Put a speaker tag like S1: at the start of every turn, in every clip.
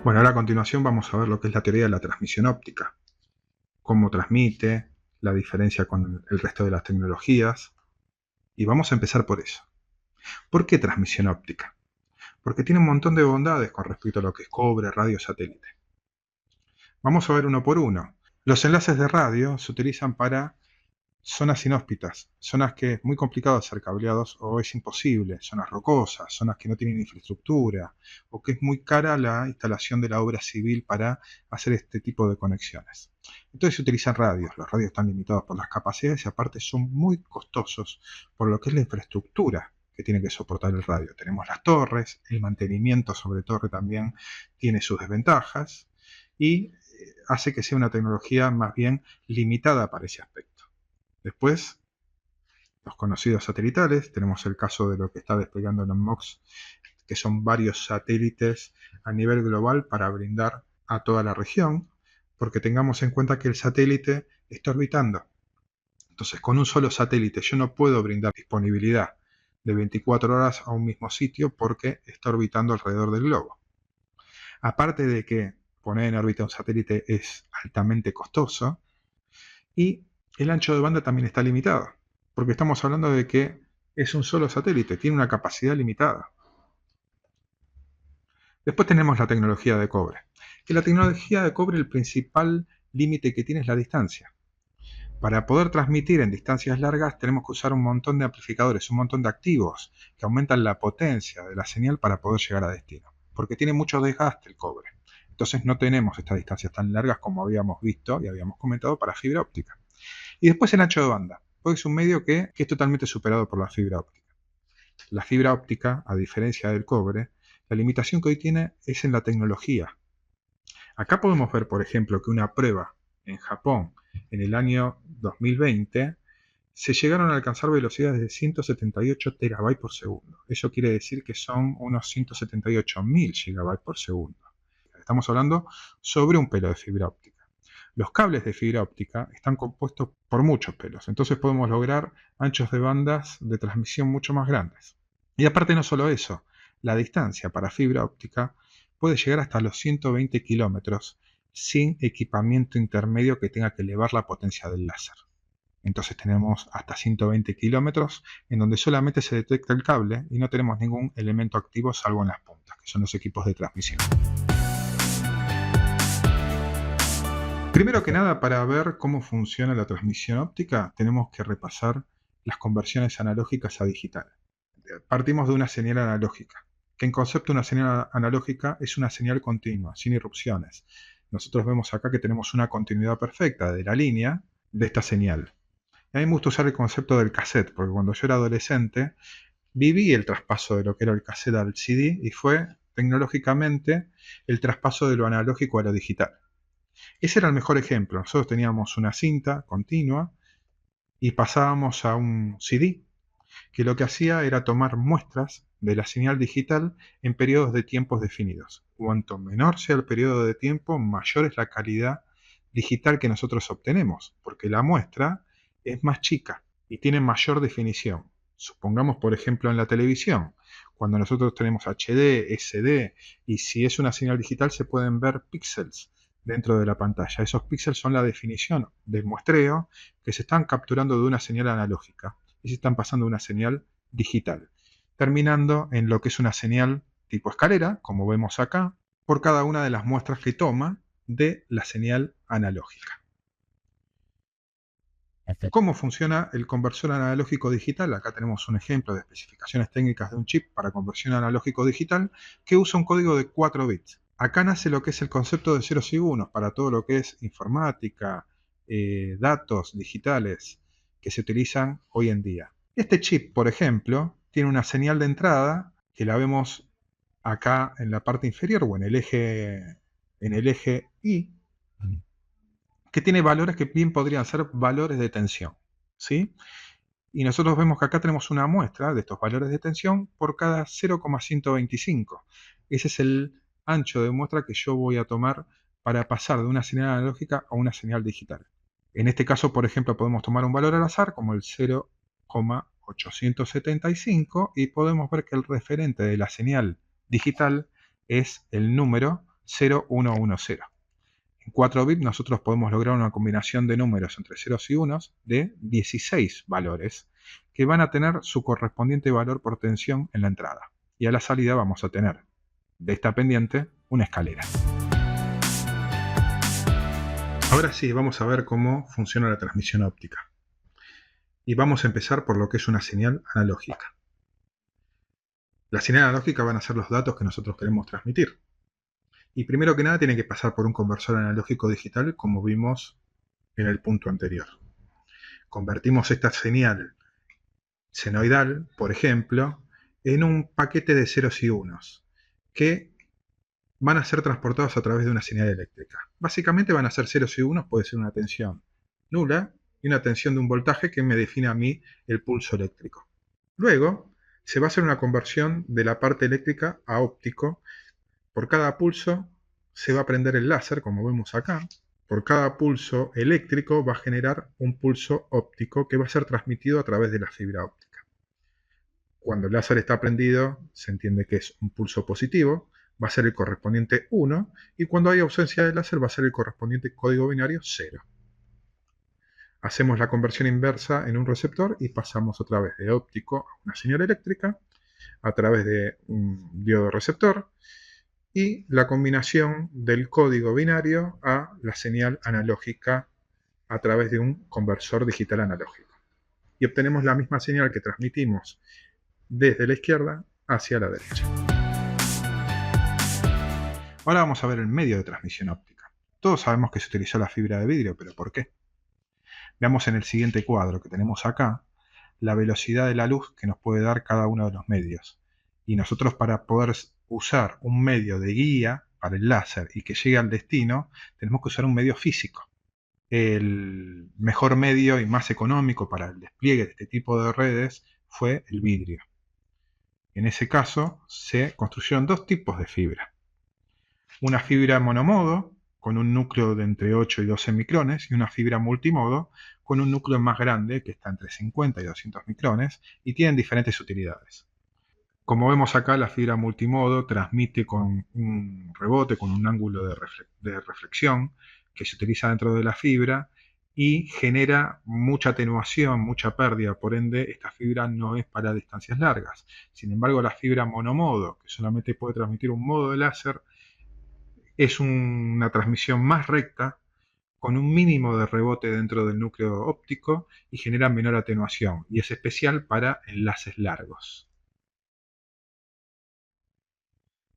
S1: Bueno, ahora a continuación vamos a ver lo que es la teoría de la transmisión óptica, cómo transmite, la diferencia con el resto de las tecnologías, y vamos a empezar por eso. ¿Por qué transmisión óptica? Porque tiene un montón de bondades con respecto a lo que es cobre, radio, satélite. Vamos a ver uno por uno. Los enlaces de radio se utilizan para zonas inhóspitas, zonas que es muy complicado hacer cableados o es imposible, zonas rocosas, zonas que no tienen infraestructura o que es muy cara la instalación de la obra civil para hacer este tipo de conexiones. Entonces se utilizan radios, los radios están limitados por las capacidades y aparte son muy costosos por lo que es la infraestructura que tiene que soportar el radio. Tenemos las torres, el mantenimiento sobre torre también tiene sus desventajas y hace que sea una tecnología más bien limitada para ese aspecto. Después, los conocidos satelitales, tenemos el caso de lo que está desplegando Elon Musk, que son varios satélites a nivel global para brindar a toda la región, porque tengamos en cuenta que el satélite está orbitando. Entonces, con un solo satélite yo no puedo brindar disponibilidad de 24 horas a un mismo sitio porque está orbitando alrededor del globo. Aparte de que poner en órbita un satélite es altamente costoso, y el ancho de banda también está limitado, porque estamos hablando de que es un solo satélite, tiene una capacidad limitada. Después tenemos la tecnología de cobre. Que la tecnología de cobre, el principal límite que tiene es la distancia. Para poder transmitir en distancias largas tenemos que usar un montón de amplificadores, un montón de activos que aumentan la potencia de la señal para poder llegar a destino, porque tiene mucho desgaste el cobre. Entonces no tenemos estas distancias tan largas como habíamos visto y habíamos comentado para fibra óptica. Y después el ancho de banda, porque es un medio que es totalmente superado por la fibra óptica. La fibra óptica, a diferencia del cobre, la limitación que hoy tiene es en la tecnología. Acá podemos ver, por ejemplo, que una prueba en Japón en el año 2020 se llegaron a alcanzar velocidades de 178 terabytes por segundo. Eso quiere decir que son unos 178.000 gigabytes por segundo. Estamos hablando sobre un pelo de fibra óptica. Los cables de fibra óptica están compuestos por muchos pelos, entonces podemos lograr anchos de bandas de transmisión mucho más grandes. Y aparte no solo eso, la distancia para fibra óptica puede llegar hasta los 120 kilómetros sin equipamiento intermedio que tenga que elevar la potencia del láser. Entonces tenemos hasta 120 kilómetros en donde solamente se detecta el cable y no tenemos ningún elemento activo salvo en las puntas, que son los equipos de transmisión. Primero que nada, para ver cómo funciona la transmisión óptica, tenemos que repasar las conversiones analógicas a digital. Partimos de una señal analógica, que en concepto una señal analógica es una señal continua, sin irrupciones. Nosotros vemos acá que tenemos una continuidad perfecta de la línea de esta señal. A mí me gusta usar el concepto del cassette, porque cuando yo era adolescente viví el traspaso de lo que era el cassette al CD y fue tecnológicamente el traspaso de lo analógico a lo digital. Ese era el mejor ejemplo. Nosotros teníamos una cinta continua y pasábamos a un CD que lo que hacía era tomar muestras de la señal digital en periodos de tiempos definidos. Cuanto menor sea el periodo de tiempo, mayor es la calidad digital que nosotros obtenemos, porque la muestra es más chica y tiene mayor definición. Supongamos, por ejemplo, en la televisión, cuando nosotros tenemos HD, SD, y si es una señal digital se pueden ver píxeles dentro de la pantalla. Esos píxeles son la definición del muestreo que se están capturando de una señal analógica y se están pasando a una señal digital, terminando en lo que es una señal tipo escalera, como vemos acá, por cada una de las muestras que toma de la señal analógica. ¿Cómo funciona el conversor analógico digital? Acá tenemos un ejemplo de especificaciones técnicas de un chip para conversión analógico digital que usa un código de 4 bits. Acá nace lo que es el concepto de ceros y unos para todo lo que es informática, datos digitales que se utilizan hoy en día. Este chip, por ejemplo, tiene una señal de entrada que la vemos acá en la parte inferior o en el eje Y, que tiene valores que bien podrían ser valores de tensión, ¿sí? Y nosotros vemos que acá tenemos una muestra de estos valores de tensión por cada 0,125. Ese es el ancho de muestra que yo voy a tomar para pasar de una señal analógica a una señal digital. En este caso, por ejemplo, podemos tomar un valor al azar como el 0,875 y podemos ver que el referente de la señal digital es el número 0110. En 4 bits nosotros podemos lograr una combinación de números entre ceros y unos de 16 valores que van a tener su correspondiente valor por tensión en la entrada. Y a la salida vamos a tener de esta pendiente una escalera. Ahora sí, vamos a ver cómo funciona la transmisión óptica. Y vamos a empezar por lo que es una señal analógica. La señal analógica van a ser los datos que nosotros queremos transmitir. Y primero que nada tiene que pasar por un conversor analógico digital, como vimos en el punto anterior. Convertimos esta señal senoidal, por ejemplo, en un paquete de ceros y unos, que van a ser transportados a través de una señal eléctrica. Básicamente van a ser ceros y unos, puede ser una tensión nula y una tensión de un voltaje que me define a mí el pulso eléctrico. Luego se va a hacer una conversión de la parte eléctrica a óptico. Por cada pulso se va a prender el láser, como vemos acá. Por cada pulso eléctrico va a generar un pulso óptico que va a ser transmitido a través de la fibra óptica. Cuando el láser está prendido, se entiende que es un pulso positivo, va a ser el correspondiente 1, y cuando hay ausencia de láser va a ser el correspondiente código binario 0. Hacemos la conversión inversa en un receptor y pasamos otra vez de óptico a una señal eléctrica a través de un diodo receptor, y la combinación del código binario a la señal analógica a través de un conversor digital analógico. Y obtenemos la misma señal que transmitimos desde la izquierda hacia la derecha. Ahora vamos a ver el medio de transmisión óptica. Todos sabemos que se utilizó la fibra de vidrio, pero ¿por qué? Veamos en el siguiente cuadro que tenemos acá la velocidad de la luz que nos puede dar cada uno de los medios. Y nosotros, para poder usar un medio de guía para el láser y que llegue al destino, tenemos que usar un medio físico. El mejor medio y más económico para el despliegue de este tipo de redes fue el vidrio. En ese caso se construyeron dos tipos de fibra. Una fibra monomodo con un núcleo de entre 8 y 12 micrones y una fibra multimodo con un núcleo más grande que está entre 50 y 200 micrones y tienen diferentes utilidades. Como vemos acá, la fibra multimodo transmite con un rebote, con un ángulo de reflexión que se utiliza dentro de la fibra y genera mucha atenuación, mucha pérdida. Por ende, esta fibra no es para distancias largas. Sin embargo, la fibra monomodo, que solamente puede transmitir un modo de láser, es una transmisión más recta, con un mínimo de rebote dentro del núcleo óptico y genera menor atenuación. Y es especial para enlaces largos.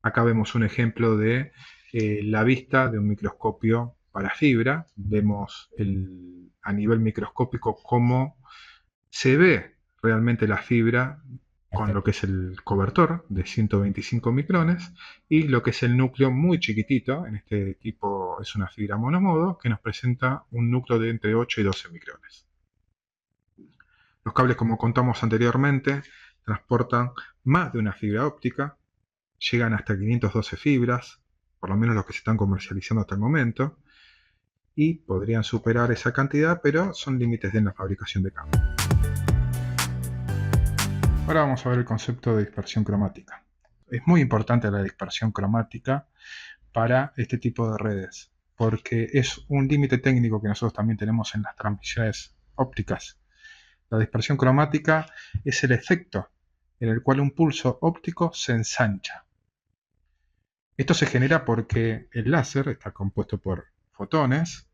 S1: Acá vemos un ejemplo de la vista de un microscopio para fibra. Vemos a nivel microscópico cómo se ve realmente la fibra con lo que es el cobertor de 125 micrones y lo que es el núcleo muy chiquitito. En este tipo es una fibra monomodo que nos presenta un núcleo de entre 8 y 12 micrones. Los cables, como contamos anteriormente, transportan más de una fibra óptica. Llegan hasta 512 fibras, por lo menos los que se están comercializando hasta el momento, y podrían superar esa cantidad, pero son límites de la fabricación de cables. Ahora vamos a ver el concepto de dispersión cromática. Es muy importante la dispersión cromática para este tipo de redes, porque es un límite técnico que nosotros también tenemos en las transmisiones ópticas. La dispersión cromática es el efecto en el cual un pulso óptico se ensancha. Esto se genera porque el láser está compuesto por fotones,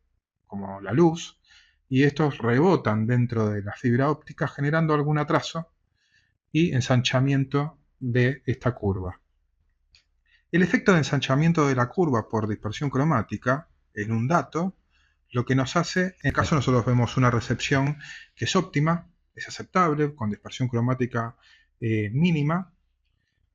S1: como la luz, y estos rebotan dentro de la fibra óptica generando algún atraso y ensanchamiento de esta curva. El efecto de ensanchamiento de la curva por dispersión cromática en un dato, lo que nos hace, en el caso nosotros vemos una recepción que es óptima, es aceptable, con dispersión cromática mínima.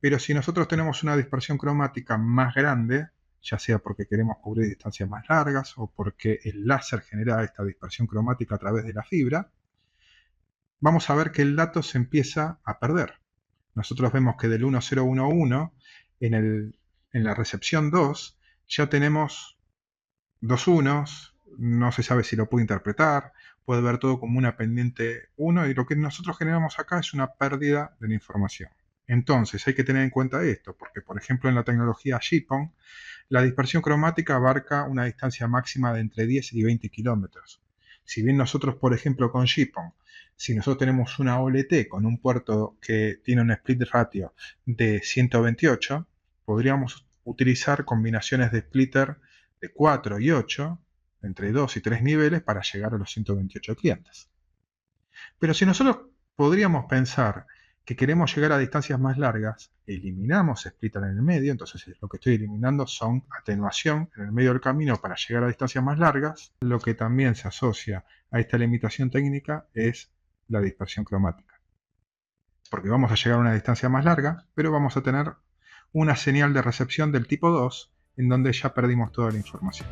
S1: Pero si nosotros tenemos una dispersión cromática más grande, ya sea porque queremos cubrir distancias más largas o porque el láser genera esta dispersión cromática a través de la fibra, vamos a ver que el dato se empieza a perder. Nosotros vemos que del 1011 en la recepción 2 ya tenemos dos unos, no se sabe si lo puede interpretar, puede ver todo como una pendiente 1 y lo que nosotros generamos acá es una pérdida de la información. Entonces hay que tener en cuenta esto, porque por ejemplo en la tecnología GPON, La dispersión cromática abarca una distancia máxima de entre 10 y 20 kilómetros. Si bien nosotros, por ejemplo, con GPON, si nosotros tenemos una OLT con un puerto que tiene un split ratio de 128, podríamos utilizar combinaciones de splitter de 4 y 8, entre 2 y 3 niveles, para llegar a los 128 clientes. Pero si nosotros podríamos pensar que queremos llegar a distancias más largas, eliminamos splitter en el medio, entonces lo que estoy eliminando son atenuación en el medio del camino para llegar a distancias más largas. Lo que también se asocia a esta limitación técnica es la dispersión cromática. Porque vamos a llegar a una distancia más larga, pero vamos a tener una señal de recepción del tipo 2, en donde ya perdimos toda la información.